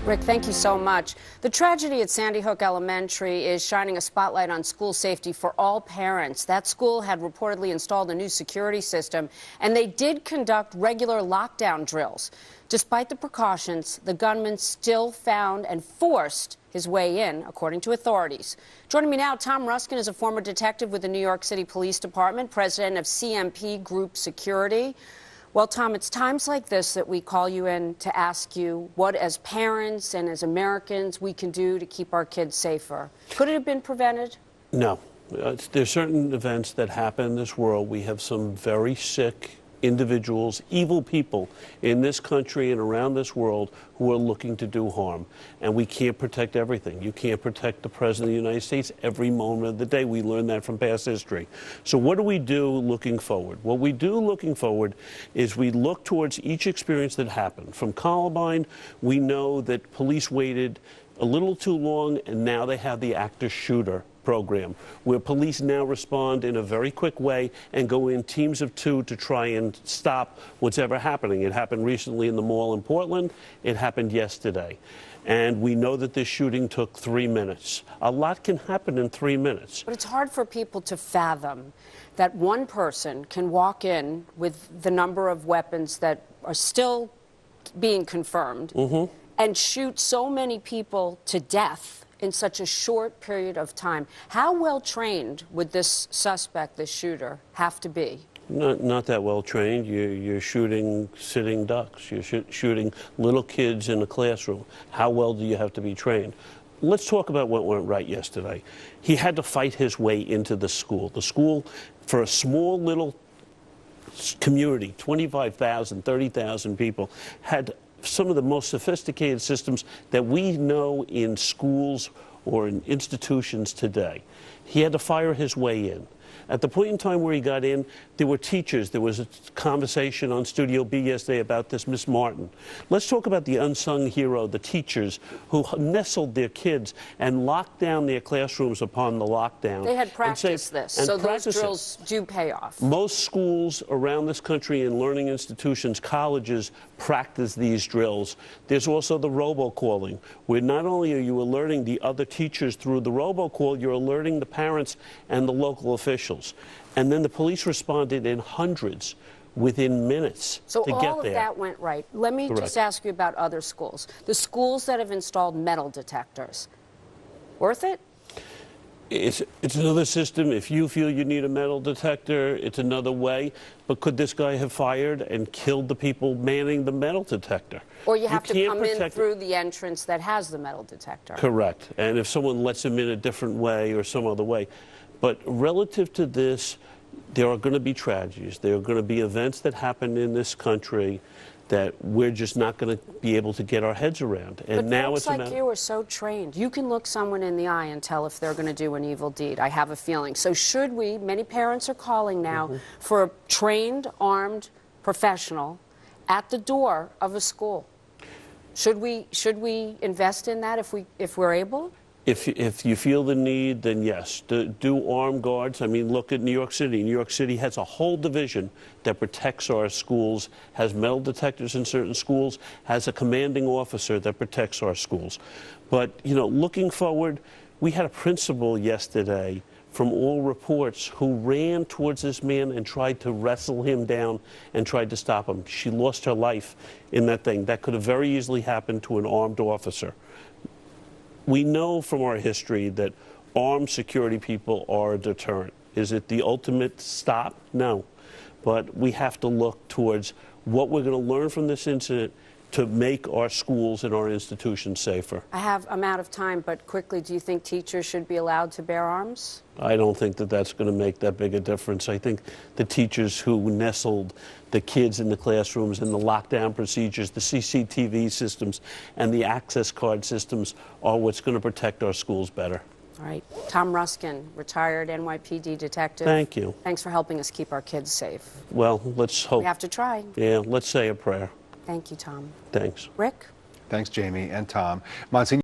Rick, thank you so much. The tragedy at Sandy Hook Elementary is shining a spotlight on school safety for all parents. That school had reportedly installed a new security system, and they did conduct regular lockdown drills. Despite the precautions, the gunman still found and forced his way in, according to authorities. Joining me now, Tom Ruskin is a former detective with the New York City Police Department, president of CMP Group Security. Well, Tom, it's times like this that we call you in to ask you what, as parents and as Americans, we can do to keep our kids safer. Could it have been prevented? No. There's certain events that happen in this world. We have some very sick individuals, evil people in this country and around this world who are looking to do harm. And we can't protect everything. You can't protect the President of the United States every moment of the day. We learned that from past history. So what do we do looking forward? What we do looking forward is we look towards each experience that happened. From Columbine, we know that police waited a little too long, and now they have the active shooter program, where police now respond in a very quick way and go in teams of 2 to try and stop what's ever happening. It happened recently in the mall in Portland. It happened yesterday. And we know that this shooting took 3 minutes. A lot can happen in 3 minutes. But it's hard for people to fathom that one person can walk in with the number of weapons that are still being confirmed and shoot so many people to death in such a short period of time. How well trained would this suspect, this shooter, have to be? Not that well trained. You're shooting sitting ducks. You're shooting little kids in a classroom. How well do you have to be trained? Let's talk about what went right yesterday. He had to fight his way into the school. The school, for a small little community, 25,000, 30,000 people, had some of the most sophisticated systems that we know in schools or in institutions today. He had to fire his way in. At the point in time where he got in, there were teachers. There was a conversation on Studio B yesterday about this, Miss Martin. Let's talk about the unsung hero, the teachers who nestled their kids and locked down their classrooms upon the lockdown. They had practiced this, so those drills do pay off. Most schools around this country and learning institutions, colleges, practice these drills. There's also the robocalling, where not only are you alerting the other teachers through the robocall, you're alerting the parents and the local officials. And then the police responded in hundreds within minutes to get there. So all of that went right. Let me just ask you about other schools. The schools that have installed metal detectors, worth it? It's another system. If you feel you need a metal detector, it's another way. But could this guy have fired and killed the people manning the metal detector? Or you have to come in through the entrance that has the metal detector. Correct. And if someone lets him in a different way or some other way. But relative to this, there are going to be tragedies. There are going to be events that happen in this country that we're just not going to be able to get our heads around. And but now folks like you are so trained. You can look someone in the eye and tell if they're going to do an evil deed. I have a feeling. So should we, many parents are calling now for a trained, armed professional at the door of a school. Should we invest in that if we're able? If you feel the need, then yes. Do armed guards. I mean, look at New York City. New York City has a whole division that protects our schools, has metal detectors in certain schools, has a commanding officer that protects our schools. But, you know, looking forward, we had a principal yesterday, from all reports, who ran towards this man and tried to wrestle him down and tried to stop him. She lost her life in that thing. That could have very easily happened to an armed officer. We know from our history that armed security people are a deterrent. Is it the ultimate stop? No. But we have to look towards what we're going to learn from this incident to make our schools and our institutions safer. I'm out of time, but quickly, do you think teachers should be allowed to bear arms? I don't think that that's going to make that big a difference. I think the teachers who nestled the kids in the classrooms and the lockdown procedures, the CCTV systems, and the access card systems are what's going to protect our schools better. All right. Tom Ruskin, retired NYPD detective. Thank you. Thanks for helping us keep our kids safe. Well, let's hope. We have to try. Yeah, let's say a prayer. Thank you, Tom. Thanks. Rick? Thanks, Jamie and Tom. Monsignor